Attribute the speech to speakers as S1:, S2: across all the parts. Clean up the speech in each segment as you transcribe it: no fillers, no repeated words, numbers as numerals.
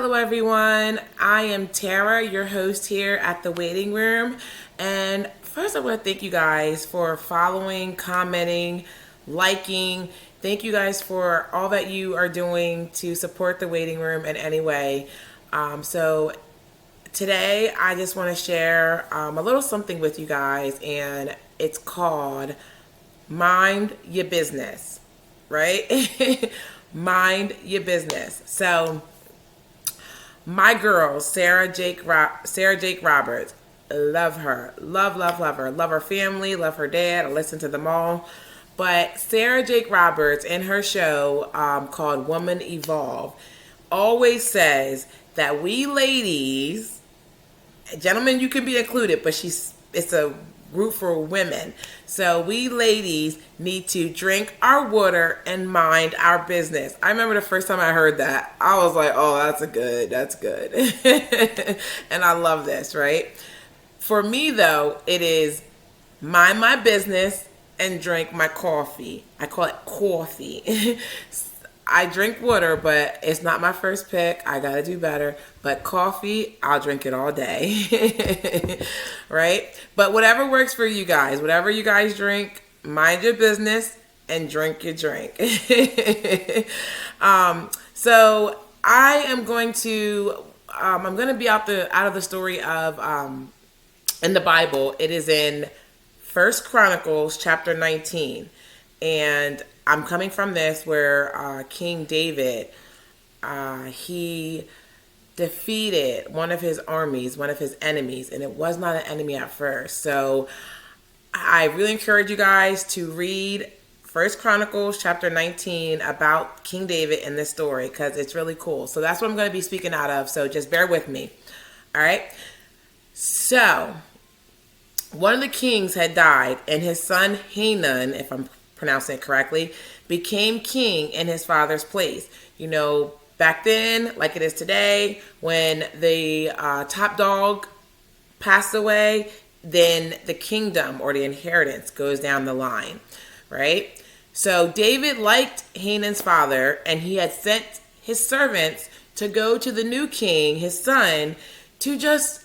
S1: Hello, everyone. I am Tara, your host here at the waiting room. And first, I want to thank you guys for following, commenting, liking. Thank you guys for all that you are doing to support the waiting room in any way. So, today, I just want to share a little something with you guys, and it's called Mind Your Business, right? Mind your business. So, my girl, Sarah Jake Roberts, love her, love her, love her family, love her dad. I listen to them all. But Sarah Jake Roberts, in her show called Woman Evolve, always says that we ladies, gentlemen, you can be included, but it's a group for women. So we ladies need to drink our water and mind our business. I remember the first time I heard that, I was like, oh, that's good. And I love this, right? For me, though, it is mind my business and drink my coffee. I call it coffee. I drink water, but it's not my first pick. I gotta do better. But coffee, I'll drink it all day. Right? But whatever works for you guys, whatever you guys drink, mind your business and drink your drink. So I am going to I'm going to be out of the story of in the Bible. It is in First Chronicles chapter 19. And I'm coming from this where King David, he defeated one of his armies, one of his enemies, and it was not an enemy at first. So I really encourage you guys to read First Chronicles chapter 19 about King David in this story because it's really cool. So that's what I'm going to be speaking out of. So just bear with me. All right. So one of the kings had died, and his son Hanan, if I'm pronouncing it correctly, became king in his father's place. You know, back then, like it is today, when the top dog passed away, then the kingdom or the inheritance goes down the line, right? So David liked Hanan's father, and he had sent his servants to go to the new king, his son, to just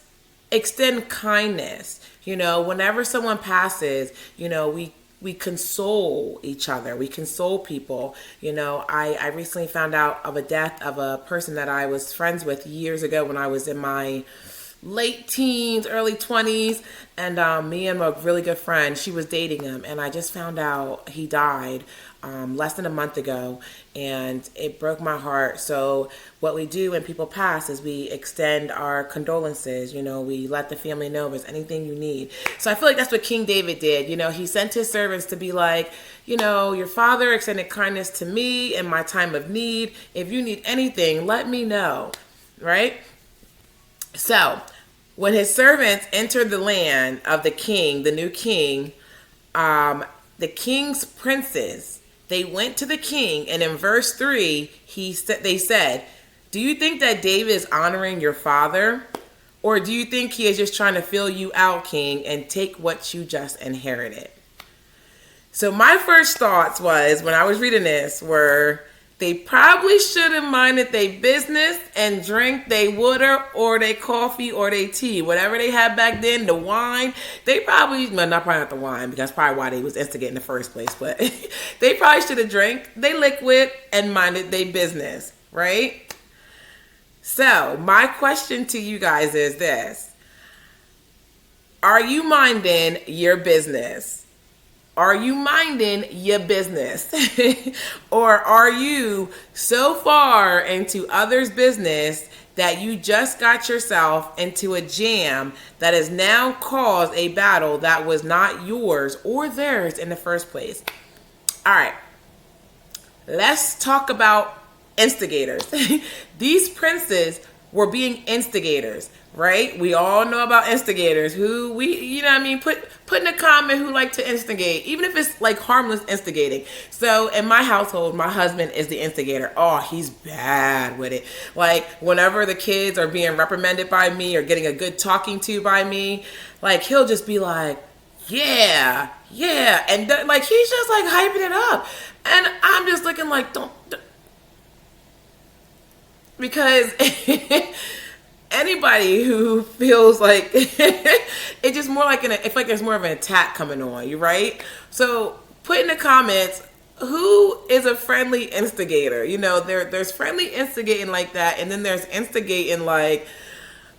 S1: extend kindness. You know, whenever someone passes, you know, we console each other. We console people. You know, I recently found out of a death of a person that I was friends with years ago when I was in my late teens, early 20s. And me and a really good friend, she was dating him. And I just found out he died less than a month ago. And it broke my heart. So what we do when people pass is we extend our condolences. You know, we let the family know if there's anything you need. So I feel like that's what King David did. You know, he sent his servants to be like, you know, your father extended kindness to me in my time of need. If you need anything, let me know. Right? So when his servants entered the land of the king, the new king, the king's princes, they went to the king, and in verse 3, they said, do you think that David is honoring your father? Or do you think he is just trying to fill you out, king, and take what you just inherited? So my first thoughts was, when I was reading this, were they probably should have minded their business and drink their water or their coffee or their tea, whatever they had back then, the wine. They probably, well, not the wine, because that's probably why they was instigating in the first place, but they probably should have drank their liquid and minded their business, right? So my question to you guys is this: are you minding your business? Are you minding your business? Or are you so far into others' business that you just got yourself into a jam that has now caused a battle that was not yours or theirs in the first place? All right, let's talk about instigators. These princes were being instigators, right? We all know about instigators who you know what I mean? Put in a comment who like to instigate, even if it's like harmless instigating. So in my household, my husband is the instigator. Oh, he's bad with it. Like whenever the kids are being reprimanded by me or getting a good talking to by me, like he'll just be like, yeah. And like, he's just like hyping it up. And I'm just looking like, don't because anybody who feels like it's just more like it's like there's more of an attack coming on you, right? So put in the comments who is a friendly instigator. You know, there's friendly instigating like that, and then there's instigating like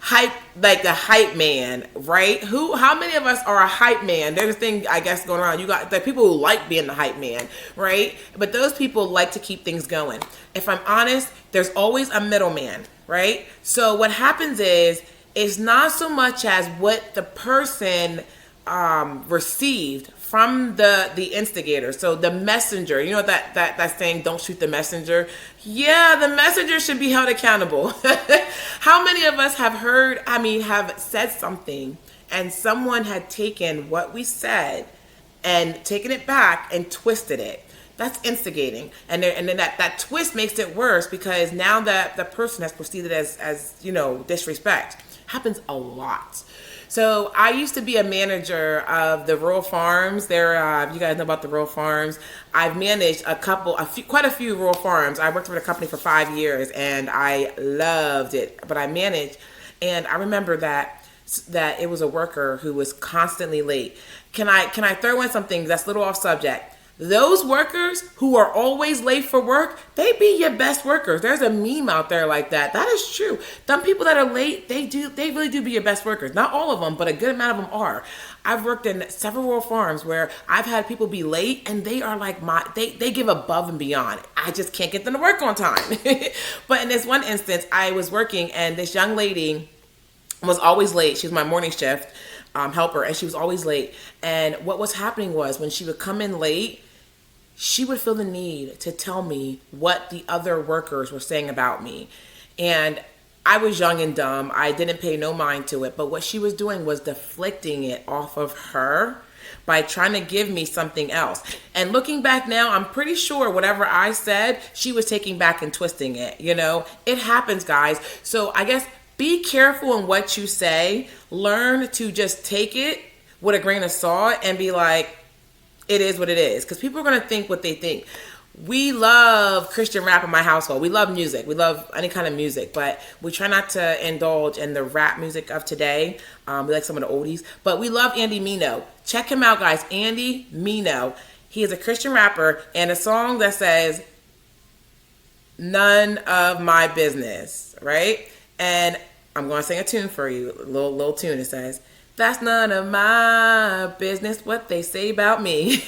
S1: hype, like the hype man, right? How many of us are a hype man? There's a thing, I guess, going around. You got the people who like being the hype man, right? But those people like to keep things going. If I'm honest, there's always a middleman, right? So what happens is it's not so much as what the person received from the instigator. So the messenger, you know that saying, don't shoot the messenger. Yeah, the messenger should be held accountable. How many of us have have said something and someone had taken what we said and taken it back and twisted it? That's instigating, and then that twist makes it worse, because now that the person has proceeded as disrespect. Happens a lot. So I used to be a manager of the rural farms. You guys know about the rural farms. I've managed quite a few rural farms. I worked for the company for 5 years, and I loved it. But I managed, and I remember that it was a worker who was constantly late. Can I throw in something that's a little off subject? Those workers who are always late for work, they be your best workers. There's a meme out there like that. That is true. Some people that are late, they really do be your best workers. Not all of them, but a good amount of them are. I've worked in several rural farms where I've had people be late, and they are like they give above and beyond. I just can't get them to work on time. But in this one instance, I was working, and this young lady was always late. She was my morning shift helper, and she was always late. And what was happening was, when she would come in late, she would feel the need to tell me what the other workers were saying about me. And I was young and dumb. I didn't pay no mind to it. But what she was doing was deflecting it off of her by trying to give me something else. And looking back now, I'm pretty sure whatever I said, she was taking back and twisting it. You know, it happens, guys. So I guess be careful in what you say. Learn to just take it with a grain of salt and be like, it is what it is, because people are going to think what they think. We love Christian rap in my household. We love music. We love any kind of music, but we try not to indulge in the rap music of today. We like some of the oldies, but we love Andy Mino. Check him out, guys. Andy Mino. He is a Christian rapper, and a song that says, "None of my business," right? And I'm going to sing a tune for you, a little tune. It says, "That's none of my business what they say about me."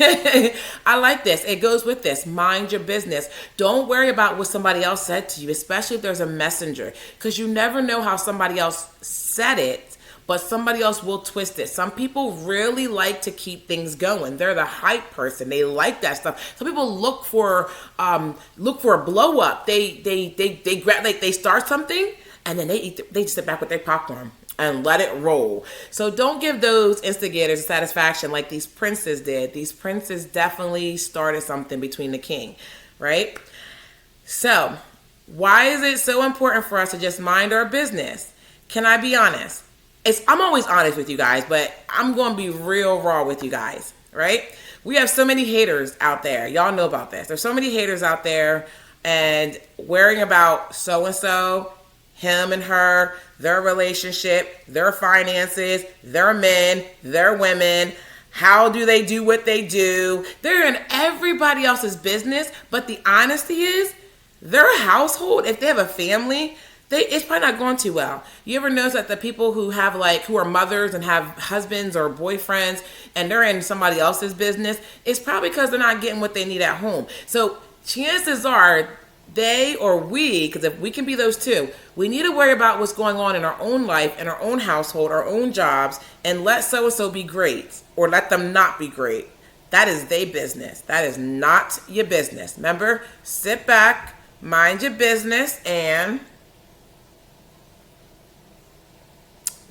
S1: I like this. It goes with this. Mind your business. Don't worry about what somebody else said to you, especially if there's a messenger, because you never know how somebody else said it, but somebody else will twist it. Some people really like to keep things going. They're the hype person. They like that stuff. Some people look for a blow up. They start something, and then they sit back with their popcorn and let it roll. So don't give those instigators satisfaction like these princes did. These princes definitely started something between the king, right? So why is it so important for us to just mind our business? Can I be honest? I'm always honest with you guys, but I'm going to be real raw with you guys, right? We have so many haters out there. Y'all know about this. There's so many haters out there, and worrying about so-and-so, him and her, their relationship, their finances, their men, their women. How do they do what they do? They're in everybody else's business, but the honesty is, their household, if they have a family, it's probably not going too well. You ever notice that the people who are mothers and have husbands or boyfriends, and they're in somebody else's business, it's probably because they're not getting what they need at home. So chances are, they or we, because if we can be those two, we need to worry about what's going on in our own life, in our own household, our own jobs, and let so-and-so be great or let them not be great. That is their business. That is not your business. Remember, sit back, mind your business, and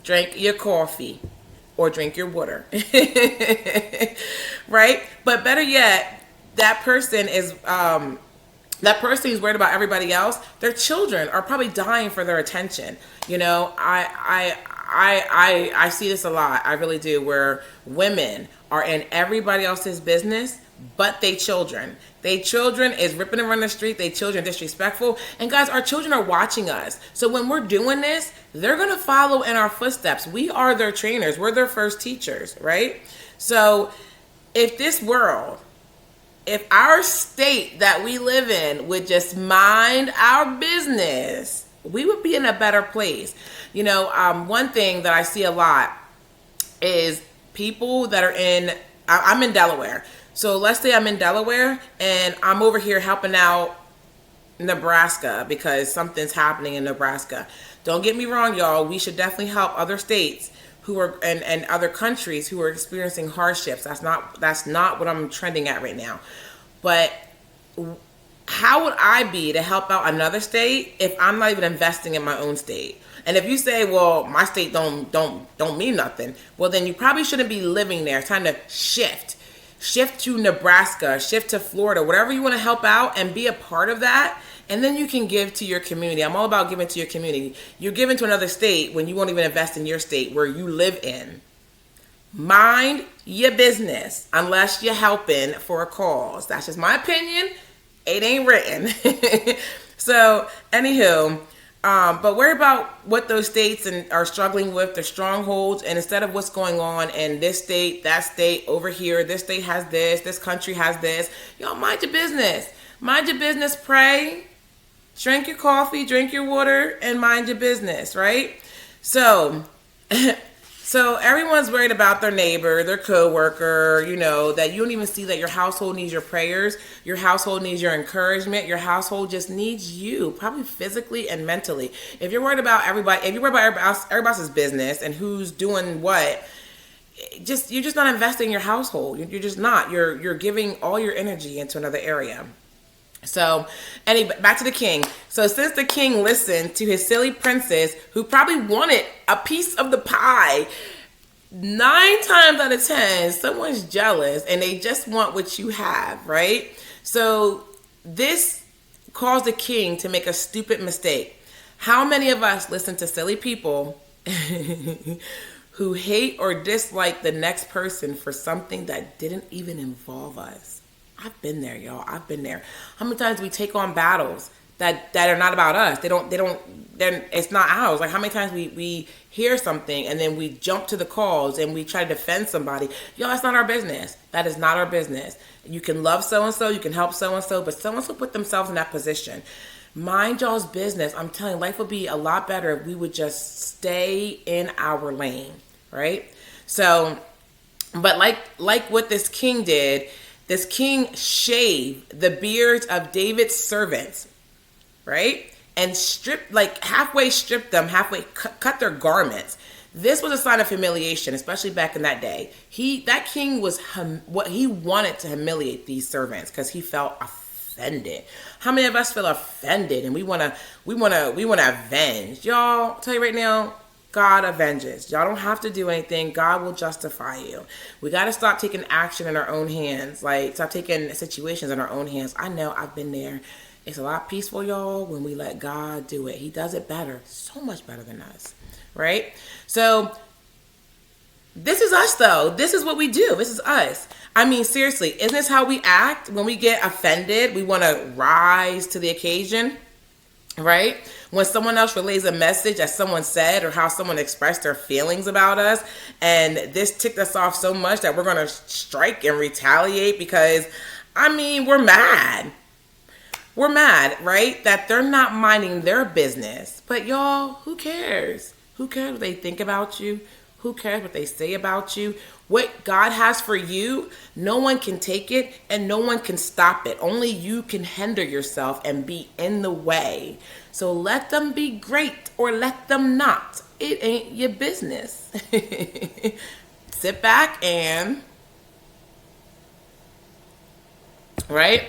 S1: drink your coffee or drink your water. Right? But better yet, that person who's worried about everybody else, their children are probably dying for their attention. You know, I see this a lot. I really do, where women are in everybody else's business, but they children. They children is ripping around the street. They children disrespectful. And guys, our children are watching us. So when we're doing this, they're going to follow in our footsteps. We are their trainers. We're their first teachers, right? So if this world, if our state that we live in would just mind our business, we would be in a better place. You know, one thing that I see a lot is people that are I'm in Delaware. So let's say I'm in Delaware and I'm over here helping out Nebraska because something's happening in Nebraska. Don't get me wrong, y'all. We should definitely help other states who are and other countries who are experiencing hardships. That's not what I'm trending at right now. But how would I be to help out another state if I'm not even investing in my own state? And if you say, well, my state don't mean nothing, well, then you probably shouldn't be living there. It's time to shift to Nebraska, shift to Florida, whatever you want to help out and be a part of that. And then you can give to your community. I'm all about giving to your community. You're giving to another state when you won't even invest in your state where you live in. Mind your business unless you're helping for a cause. That's just my opinion. It ain't written. So, anywho, but worry about what those states are struggling with, their strongholds, and instead of what's going on in this state, that state, over here, this state has this country has this. Y'all mind your business. Mind your business, pray, drink your coffee, drink your water, and mind your business, right? So, so everyone's worried about their neighbor, their coworker, you know, that you don't even see that your household needs your prayers, your household needs your encouragement, your household just needs you, probably physically and mentally. If you're worried about everybody, if you're worried about everybody else's business and who's doing what, you're just not investing in your household. You're just not. You're giving all your energy into another area. So, anyway, back to the king. So, since the king listened to his silly princess, who probably wanted a piece of the pie, 9 times out of 10, someone's jealous and they just want what you have, right? So, this caused the king to make a stupid mistake. How many of us listen to silly people who hate or dislike the next person for something that didn't even involve us? I've been there, y'all. I've been there. How many times we take on battles that are not about us? It's not ours. Like how many times we hear something and then we jump to the cause and we try to defend somebody. Y'all, that's not our business. That is not our business. You can love so-and-so, you can help so-and-so, but so-and-so put themselves in that position. Mind y'all's business. I'm telling you, life would be a lot better if we would just stay in our lane, right? So, but like what this king did, this king shaved the beards of David's servants, right? And halfway stripped them, halfway cut their garments. This was a sign of humiliation, especially back in that day. That king he wanted to humiliate these servants because he felt offended. How many of us feel offended and we wanna avenge? Y'all, I'll tell you right now, God avenges. Y'all don't have to do anything. God will justify you. We got to stop taking action in our own hands. Like, stop taking situations in our own hands. I know I've been there. It's a lot peaceful, y'all, when we let God do it. He does it better. So much better than us. Right? So, this is us, though. This is what we do. This is us. I mean, seriously, isn't this how we act? When we get offended, we want to rise to the occasion. Right? When someone else relays a message that someone said or how someone expressed their feelings about us, and this ticked us off so much that we're going to strike and retaliate because, I mean, we're mad. We're mad, right? That they're not minding their business. But y'all, who cares? Who cares what they think about you? Who cares what they say about you? What God has for you, no one can take it and no one can stop it. Only you can hinder yourself and be in the way. So let them be great or let them not. It ain't your business. Sit back and, right?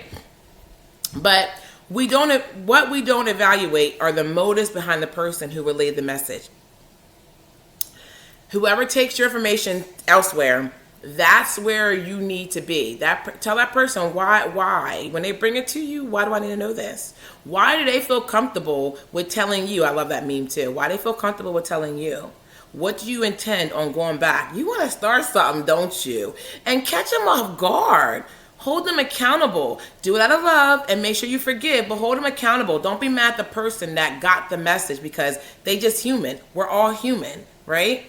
S1: But what we don't evaluate are the motives behind the person who relayed the message. Whoever takes your information elsewhere, that's where you need to be. Tell that person why. When they bring it to you, why do I need to know this? Why do they feel comfortable with telling you? I love that meme too. Why do they feel comfortable with telling you? What do you intend on going back? You want to start something, don't you? And catch them off guard. hold them accountable. Do it out of love and make sure you forgive, but hold them accountable. Don't be mad at the person that got the message because they just human. We're all human, right?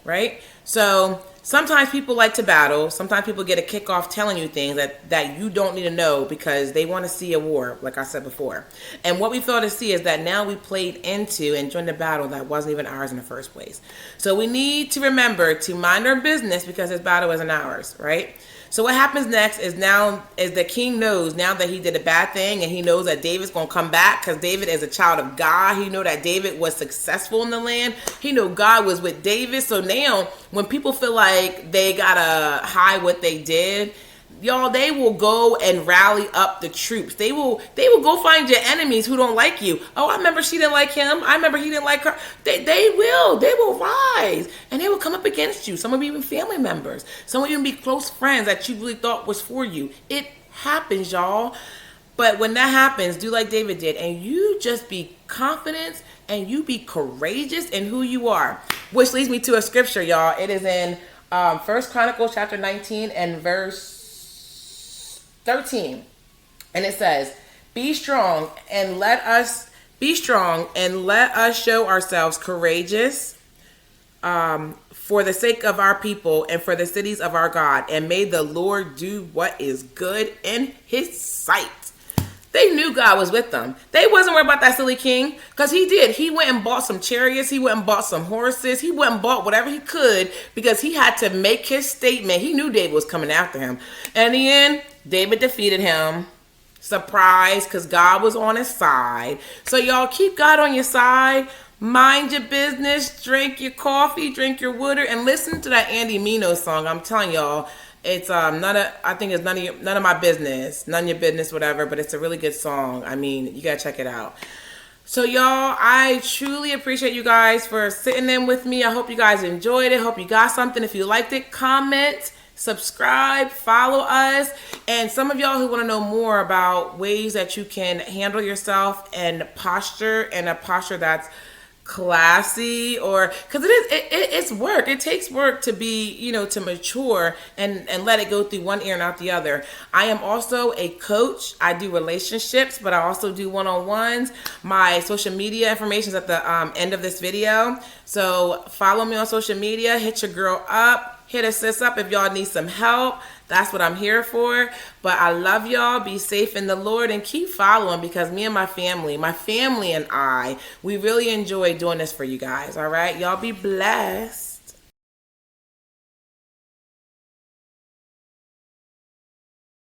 S1: Right? So sometimes people like to battle. Sometimes people get a kick off telling you things that you don't need to know because they want to see a war, like I said before. And what we fail to see is that now we played into and joined a battle that wasn't even ours in the first place. So we need to remember to mind our business because this battle isn't ours, right? So what happens next is now is the king knows now that he did a bad thing, and he knows that David's going to come back because David is a child of God. He know that David was successful in the land. He know God was with David. So now when people feel like they got to hide what they did, y'all, they will go and rally up the troops. They will go find your enemies who don't like you. Oh, I remember she didn't like him. I remember he didn't like her. They will rise and they will come up against you. Some of you even family members. Some of you even be close friends that you really thought was for you. It happens, y'all. But when that happens, do like David did, and you just be confident and you be courageous in who you are. Which leads me to a scripture, y'all. It is in 1 Chronicles chapter 19 and verse 13, and it says, be strong and let us show ourselves courageous for the sake of our people and for the cities of our God, and may the Lord do what is good in his sight. They knew God was with them. They wasn't worried about that silly king because he did. He went and bought some chariots. He went and bought some horses. He went and bought whatever he could because he had to make his statement. He knew David was coming after him. And in the end, David defeated him. Surprise, because God was on his side. So y'all keep God on your side. Mind your business. Drink your coffee. Drink your water. And listen to that Andy Mino song. I'm telling y'all. It's none of my business, none of your business, whatever. But it's a really good song. I mean, you gotta check it out. So y'all, I truly appreciate you guys for sitting in with me. I hope you guys enjoyed it. Hope you got something. If you liked it, comment, subscribe, follow us. And some of y'all who want to know more about ways that you can handle yourself and posture, and a posture that's classy, or because it's work. It takes work to be, to mature and let it go through one ear and out the other. I am also a coach. I do relationships, but I also do one-on-ones. My social media information is at the end of this video. So follow me on social media. Hit your girl up. Hit a sis up if y'all need some help. That's what I'm here for. But I love y'all. Be safe in the Lord and keep following, because me and my family and I, we really enjoy doing this for you guys. All right. Y'all be blessed.